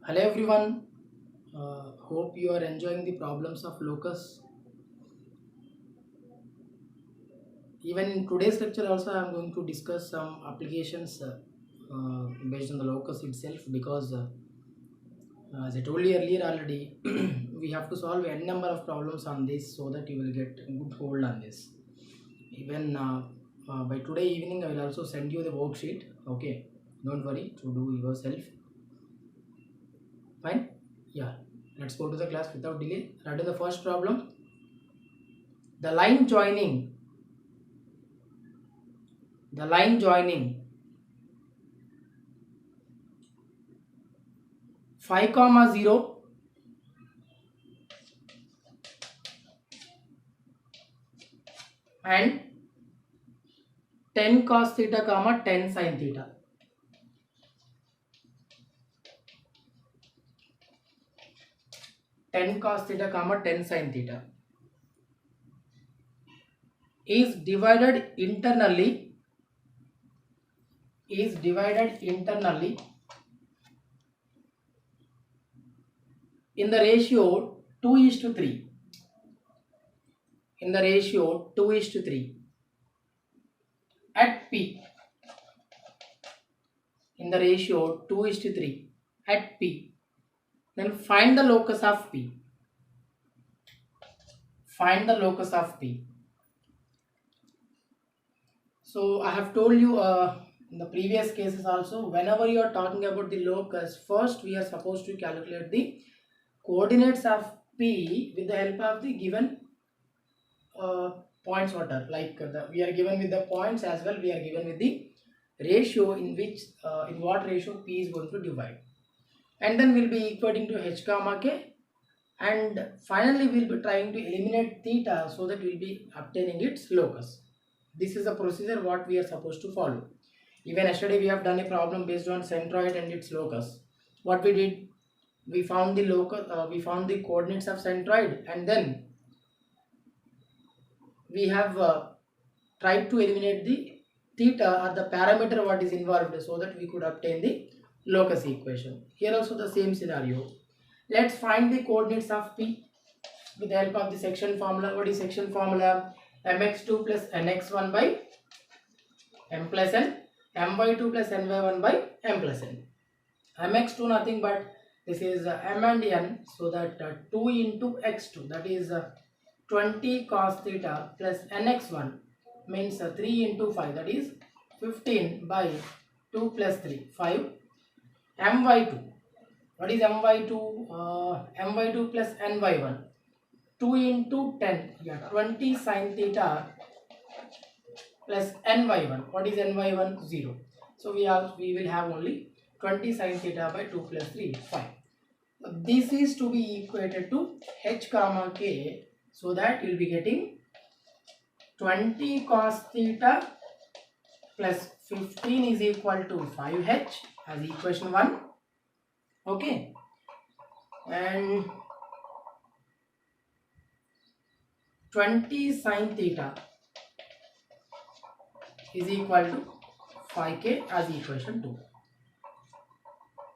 Hello everyone. Hope you are enjoying the problems of locus. Even in today's lecture also I am going to discuss some applications based on the locus itself because as I told you earlier already we have to solve n number of problems on this so that you will get a good hold on this. Even by today evening I will also send you the worksheet. Okay, don't worry to do yourself. Fine. Yeah, let's go to the class without delay. Right to the first problem. The line joining the line joining 5 comma 0 and 10 cos theta comma 10 sin theta. 10 cos theta comma 10 sin theta is divided internally in the ratio 2 is to 3. In the ratio 2 is to 3 at P. In the ratio 2 is to 3 at P. Then find the locus of P. Find the locus of P. So I have told you in the previous cases also, whenever you are talking about the locus, first we are supposed to calculate the coordinates of P with the help of the given points order. Like we are given with the points as well, we are given with the ratio in which in what ratio P is going to divide, and then we'll be equating to h comma k, and finally we'll be trying to eliminate theta so that we'll be obtaining its locus. This is the procedure what we are supposed to follow. Even yesterday we have done a problem based on centroid and its locus. What we did, we found the locus, we found the coordinates of centroid, and then we have tried to eliminate the theta or the parameter what is involved so that we could obtain the locus equation. Here also the same scenario. Let's find the coordinates of P with the help of the section formula. What is section formula? Mx2 plus nx1 by m plus n, my2 plus ny1 by m plus n. Mx2 nothing but this is m and n, so that 2 into x2, that is 20 cos theta, plus nx1 means 3 into 5, that is 15 by 2 plus 3, 5. My2, what is my2? My2 plus ny1, 2 into 10, yeah, 20 sin theta plus ny1. What is ny1? 0. So we will have only 20 sin theta by 2 plus 3, 5. This is to be equated to h comma k, so that you will be getting 20 cos theta plus 15 is equal to 5h as equation 1. Okay, and 20 sin theta is equal to 5k as equation 2.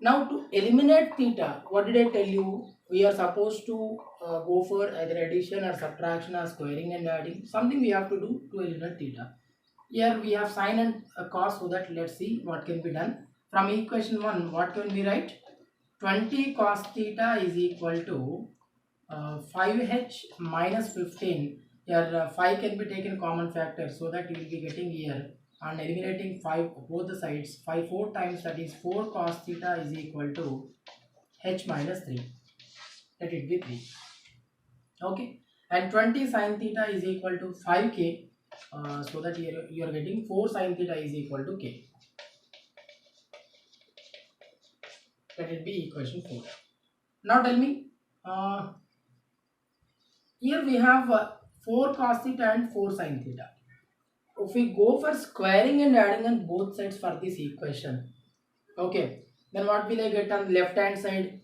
Now to eliminate theta, what did I tell you? We are supposed to go for either addition or subtraction or squaring and adding. Something we have to do to eliminate theta. Here we have sine and cos, so that let's see what can be done. From equation 1, what can we write? 20 cos theta is equal to 5h minus 15. Here 5 can be taken common factor, so that you will be getting here on eliminating 5 both the sides, 5 4 times, that is 4 cos theta is equal to h minus 3, let it be 3. Okay, and 20 sin theta is equal to 5k, so that here you are getting 4 sin theta is equal to k, let it be equation 4. Now tell me, here we have 4 cos theta and 4 sin theta. If we go for squaring and adding on both sides for this equation, okay, then what will I get on the left hand side?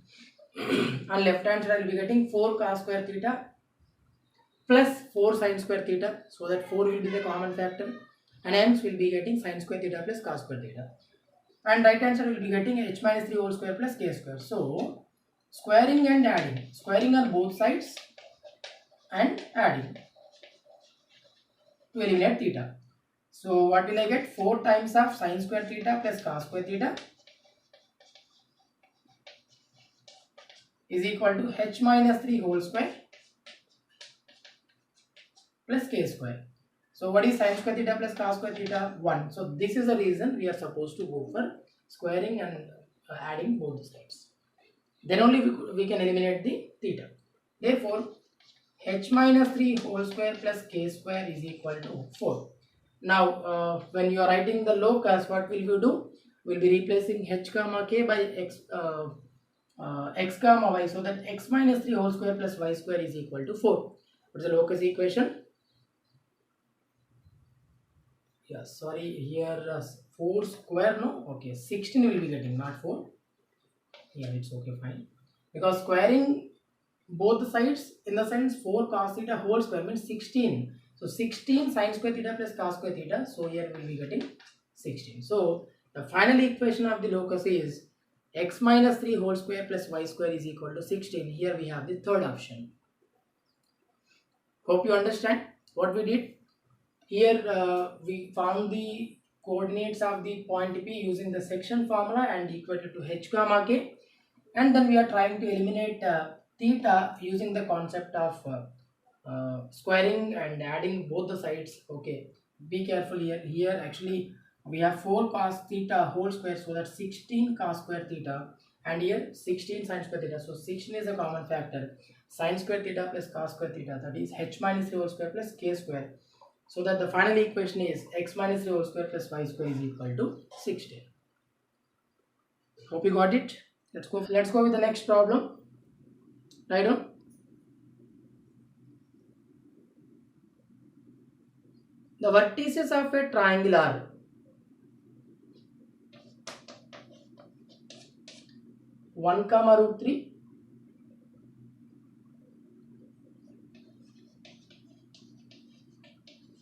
On left hand side I will be getting 4 cos square theta plus 4 sin square theta, so that 4 will be the common factor, and hence we will be getting sin square theta plus cos square theta. and right hand side will be getting h minus 3 whole square plus k square. So squaring and adding, squaring on both sides and adding to eliminate theta. So what will I get? 4 times of sin square theta plus cos square theta is equal to h minus 3 whole square plus k square. So what is sin square theta plus cos square theta? 1. So this is the reason we are supposed to go for squaring and adding both the sides. Then only we can eliminate the theta. Therefore, h minus 3 whole square plus k square is equal to 4. Now, when you are writing the locus, what will you do? We'll be replacing h comma k by x comma y, so that x minus 3 whole square plus y square is equal to 4. What's the locus equation? Yeah, sorry, here 4 square, no? Okay, 16 will be getting, not 4. Yeah, it's okay, fine. Because squaring both the sides in the sense 4 cos theta whole square means 16. So 16 sin square theta plus cos square theta. So here we will be getting 16. So the final equation of the locus is x minus 3 whole square plus y square is equal to 16. Here we have the third option. Hope you understand what we did. Here we found the coordinates of the point P using the section formula and equated to h comma k, and then we are trying to eliminate theta using the concept of squaring and adding both the sides. Okay, be careful here. Here actually we have 4 cos theta whole square, so that's 16 cos square theta, and here 16 sin square theta. So 16 is a common factor. Sin square theta plus cos square theta, that is h minus 3 whole square plus k square. So that the final equation is x minus 3 whole square plus y square is equal to 16. Hope you got it. Let's go with the next problem. Right on. The vertices of a triangle are (1, √3),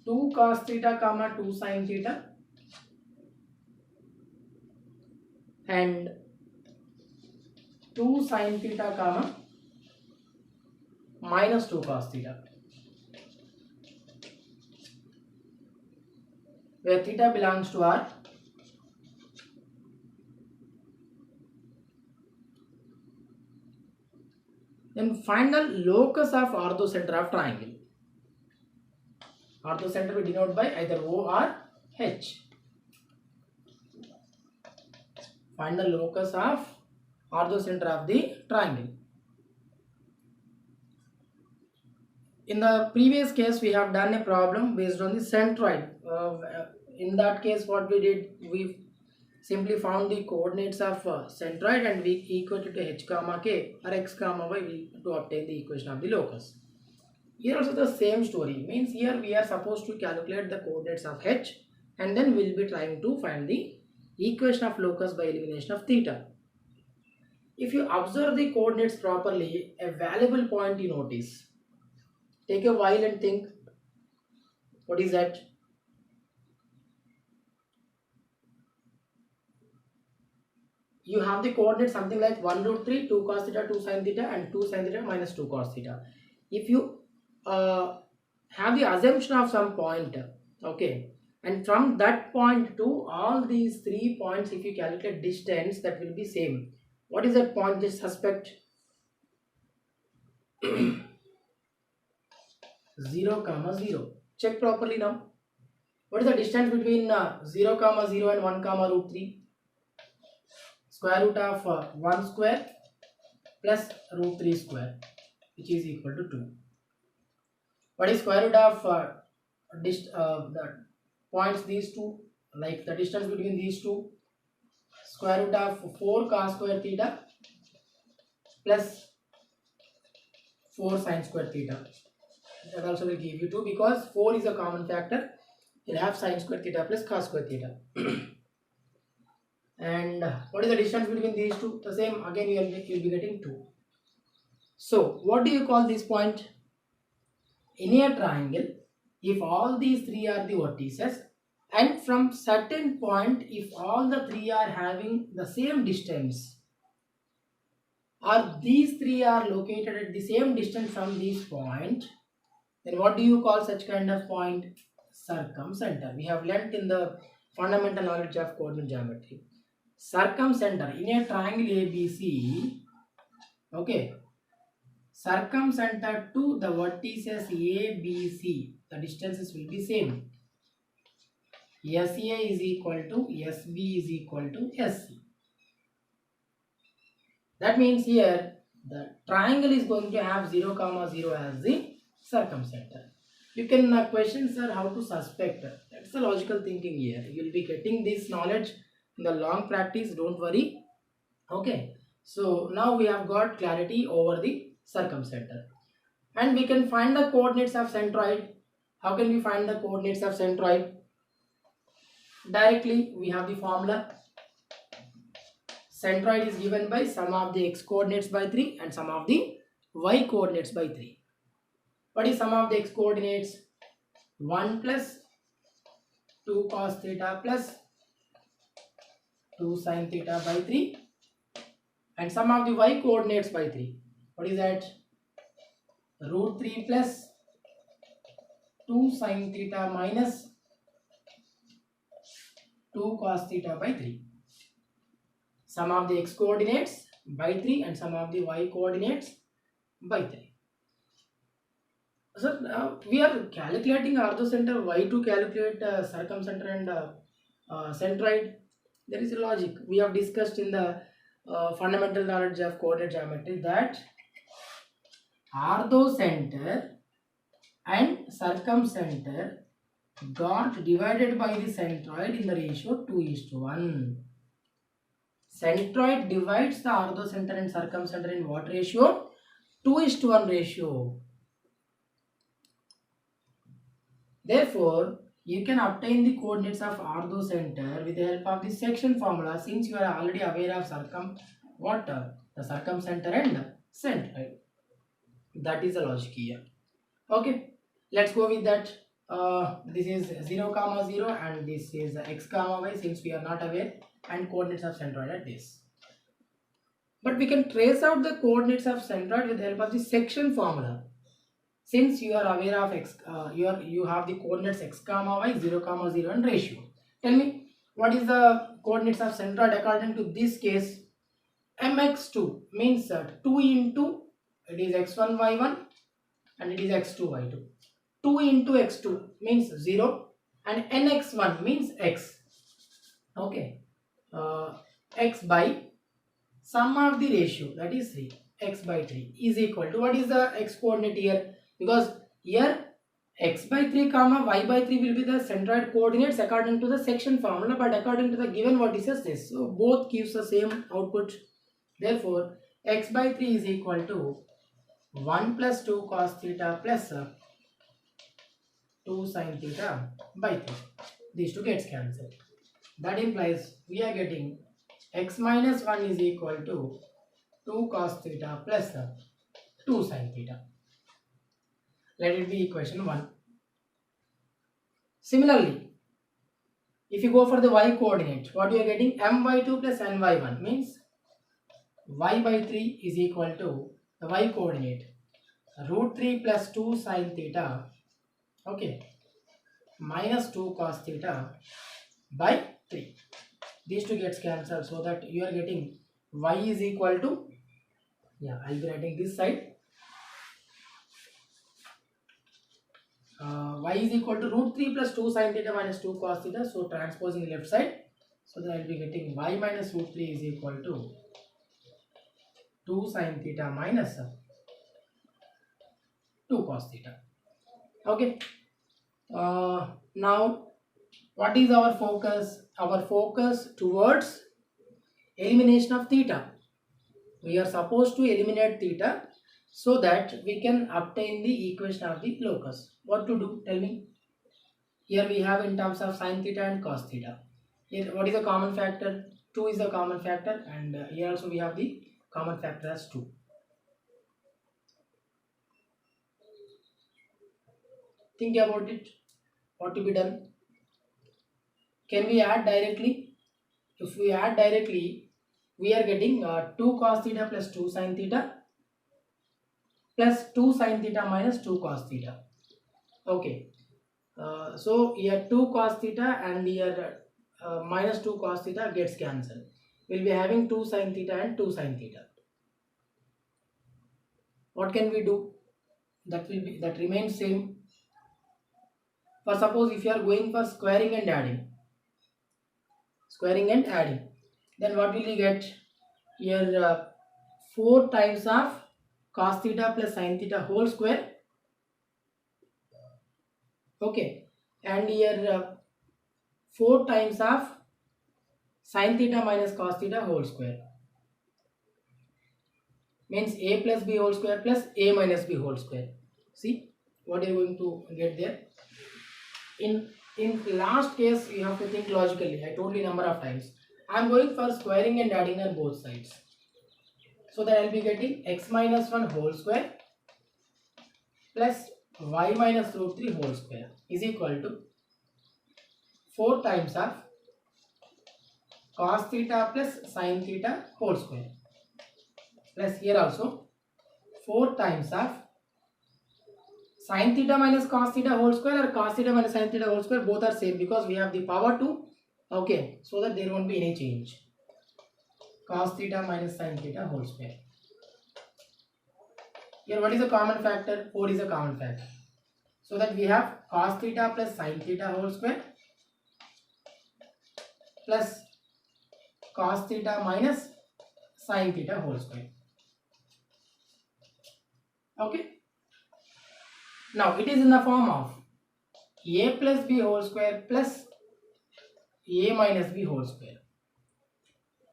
2 cos theta, 2 sin theta, and 2 sin theta, minus 2 cos theta, where theta belongs to R. Then find the locus of orthocenter of triangle. Orthocenter we denote by either O or H. Find the locus of orthocenter of the triangle. In the previous case, we have done a problem based on the centroid. In that case, what we did, we simply found the coordinates of centroid and we equated to h comma k or x comma y to obtain the equation of the locus. Here also the same story, means here we are supposed to calculate the coordinates of h and then we will be trying to find the equation of locus by elimination of theta. If you observe the coordinates properly, a valuable point you notice. Take a while and think, what is that? You have the coordinates something like 1√3, 2 cos theta, 2 sin theta, and 2 sin theta minus 2 cos theta. If you have the assumption of some point, okay, and from that point to all these 3 points, if you calculate distance, that will be same. What is that point? Just suspect 0, 0. Check properly now. What is the distance between 0, 0 and 1, √3? Square root of 1 square plus √3 square, which is equal to 2. What is square root of the points these two, like the distance between these two? Square root of 4 cos square theta plus 4 sin square theta. That also will give you 2 because 4 is a common factor. You'll have sin square theta plus cos square theta. And what is the distance between these two? The same, again you will be getting 2. So what do you call this point? In a triangle, if all these 3 are the vertices, And from certain point, if all the three are having the same distance, or these three are located at the same distance from this point, then what do you call such kind of point? Circumcenter. We have learnt in the fundamental knowledge of coordinate geometry. Circumcenter in a triangle ABC, okay, circumcenter to the vertices ABC, the distances will be same. SA is equal to SB is equal to SC. That means here the triangle is going to have 0, 0 as the circumcenter. You can question, sir, how to suspect. That's the logical thinking here. You will be getting this knowledge in the long practice, don't worry. Okay, so now we have got clarity over the circumcenter. And we can find the coordinates of centroid. How can we find the coordinates of centroid? Directly, we have the formula. Centroid is given by sum of the x coordinates by 3 and sum of the y coordinates by 3. What is sum of the x coordinates? 1 plus 2 cos theta plus 2 sin theta by 3, and sum of the y coordinates by 3. What is that? Root 3 plus 2 sin theta minus 2 cos theta by 3. Sum of the x coordinates by 3 and sum of the y coordinates by 3. So we are calculating orthocenter. Why to calculate circumcenter and centroid? There is a logic. We have discussed in the fundamental knowledge of coordinate geometry that orthocenter and circumcenter got divided by the centroid in the ratio 2:1. Centroid divides the orthocenter and circumcenter in what ratio? 2:1 ratio. Therefore, you can obtain the coordinates of orthocenter with the help of the section formula, since you are already aware of the circumcenter and centroid. That is the logic here. Okay, let's go with that. This is 0, 0 and this is x, y, since we are not aware, and coordinates of centroid at this. But we can trace out the coordinates of centroid with the help of the section formula. Since you are aware of x, you have the coordinates x, y, 0, 0 and ratio. Tell me, what is the coordinates of centroid according to this case? mx2 means 2 into, it is x1, y1 and it is x2, y2. 2 into x2 means 0 and nx1 means x. Okay. X by sum of the ratio, that is 3, x by 3 is equal to, what is the x coordinate here? Because here x by 3 comma y by 3 will be the centroid coordinates according to the section formula, but according to the given vertices this. So both gives the same output. Therefore, x by 3 is equal to 1 plus 2 cos theta plus 2 sin theta by 3. These two gets cancelled. That implies we are getting x minus 1 is equal to 2 cos theta plus 2 sin theta. Let it be equation 1. Similarly, if you go for the y coordinate, what you are getting? m by 2 plus n by 1 means y by 3 is equal to the y coordinate root 3 plus 2 sin theta, okay, minus 2 cos theta by 3. These two gets cancelled, so that you are getting y is equal to, I'll be writing this side, y is equal to root 3 plus 2 sin theta minus 2 cos theta, so transposing left side, so then I'll be getting y minus root 3 is equal to 2 sin theta minus 2 cos theta. Okay. Now, what is our focus? Our focus towards elimination of theta. We are supposed to eliminate theta so that we can obtain the equation of the locus. What to do? Tell me. Here we have in terms of sin theta and cos theta. Here, what is the common factor? 2 is the common factor, and here also we have the common factor as 2. Think about it. What to be done? Can we add directly? If we add directly, we are getting 2 cos theta plus 2 sin theta plus 2 sin theta minus 2 cos theta. Okay. So here 2 cos theta and here minus 2 cos theta gets cancelled. We'll be having 2 sin theta and 2 sin theta. What can we do? That remains same. For suppose if you are going for squaring and adding, then what will you get? Here 4 times of cos theta plus sin theta whole square. Okay, and here 4 times of sin theta minus cos theta whole square, means a plus b whole square plus a minus b whole square. See what you are going to get there. In last case you have to think logically. I told you number of times. I am going for squaring and adding on both sides. So that I will be getting x minus 1 whole square plus y minus root 3 whole square is equal to 4 times of cos theta plus sin theta whole square, plus here also 4 times of sin theta minus cos theta whole square, or cos theta minus sin theta whole square, both are same because we have the power 2. Okay, so that there won't be any change. Cos theta minus sin theta whole square. Here what is the common factor? 4 is a common factor. So that we have cos theta plus sin theta whole square plus cos theta minus sin theta whole square. Okay. Now it is in the form of a plus b whole square plus a minus b whole square.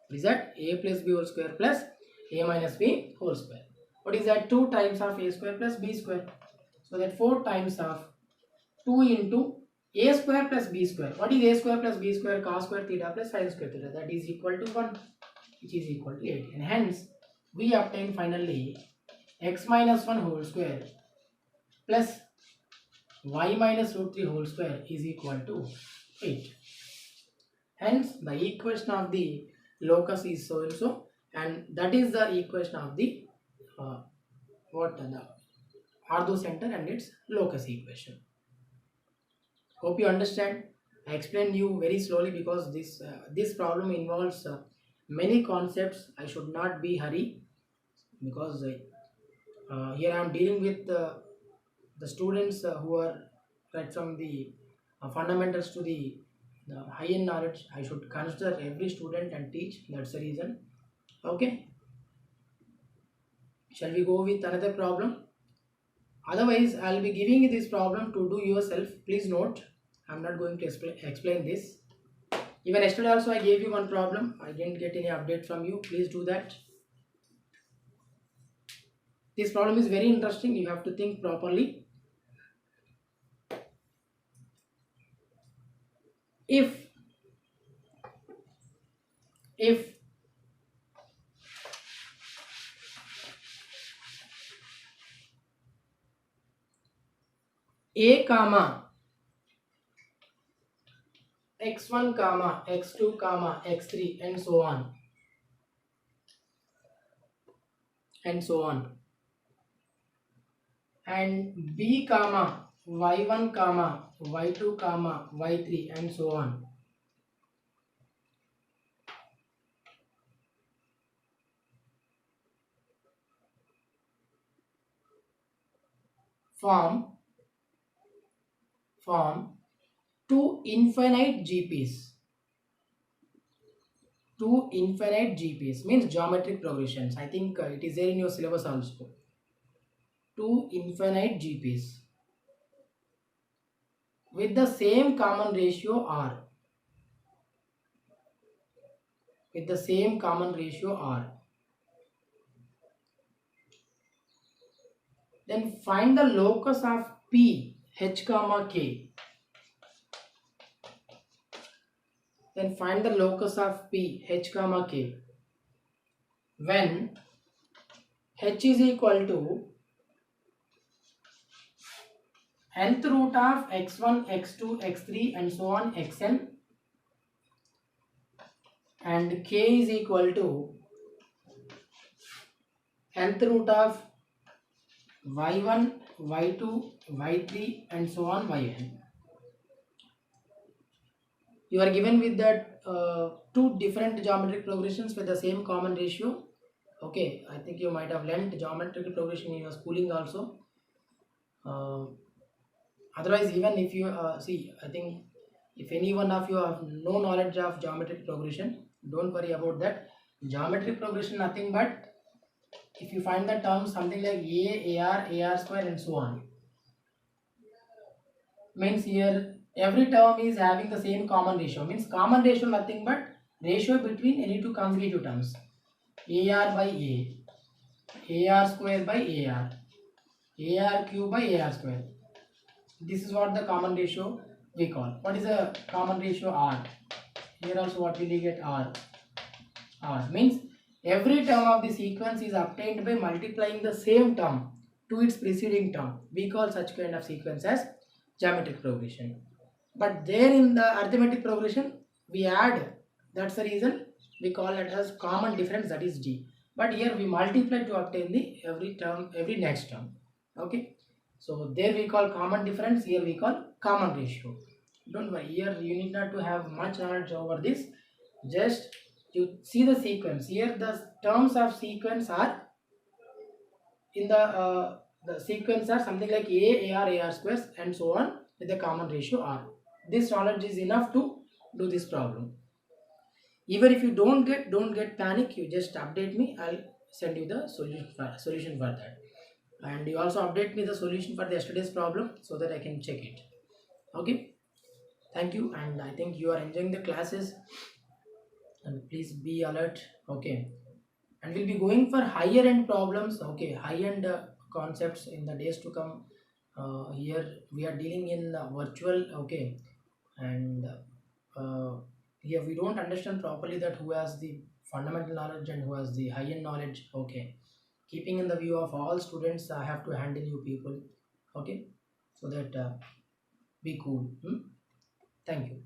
What is that? A plus b whole square plus a minus b whole square. What is that? 2 times of a square plus b square. So that 4 times of 2 into a square plus b square. What is a square plus b square? Cos square theta plus sin square theta. That is equal to 1, which is equal to 8. And hence we obtain finally x minus 1 whole square plus y minus root 3 whole square is equal to 8. Hence the equation of the locus is so and so, and that is the equation of the the orthocenter and its locus equation. Hope you understand. I explained you very slowly because this problem involves many concepts. I should not be hurry because here I am dealing with the students who are right from the fundamentals to the high-end knowledge. I should consider every student and teach. That's the reason. Okay. Shall we go with another problem? Otherwise, I'll be giving you this problem to do yourself. Please note, I'm not going to explain this. Even yesterday also I gave you one problem. I didn't get any update from you. Please do that. This problem is very interesting. You have to think properly. If a comma x1 comma x2 comma x3 and so on and b comma y1 comma y2 comma y3 and so on form two infinite GPs. Two infinite GPs means geometric progressions. I think it is there in your syllabus also. Two infinite GPs with the same common ratio R. With the same common ratio R. Then find the locus of P h comma k. Then find the locus of P h comma k when h is equal to nth root of x1, x2, x3 and so on xn and k is equal to nth root of y1, y2, y3 and so on yn. You are given with that two different geometric progressions with the same common ratio. Okay, I think you might have learnt geometric progression in your schooling also. Otherwise, even if you see, I think if any one of you have no knowledge of geometric progression, don't worry about that. Geometric progression nothing but if you find the terms something like ar square and so on, means here every term is having the same common ratio. Means common ratio nothing but ratio between any two consecutive terms, ar by ar square by ar cube by ar square. This is what the common ratio we call. What is the common ratio? R. Here also what will you get? R means every term of the sequence is obtained by multiplying the same term to its preceding term. We call such kind of sequence as geometric progression. But there in the arithmetic progression we add, that's the reason we call it as common difference, that is D. But here we multiply to obtain the every next term. Okay, so there we call common difference, here we call common ratio. Don't worry, here you need not to have much knowledge over this. Just you see the sequence. Here the terms of sequence are in the sequence are something like ar squares and so on with the common ratio r. This knowledge is enough to do this problem. Even if you don't get panic, you just update me. I'll send you the solution for that. And you also update me the solution for the yesterday's problem so that I can check it. Okay, thank you, and I think you are enjoying the classes, and please be alert. Okay, and we'll be going for higher end problems. Okay, high end concepts in the days to come. Here we are dealing in virtual. Okay, and here we don't understand properly that who has the fundamental knowledge and who has the high end knowledge. Okay, keeping in the view of all students, I have to handle you people. Okay, so that be cool. Thank you.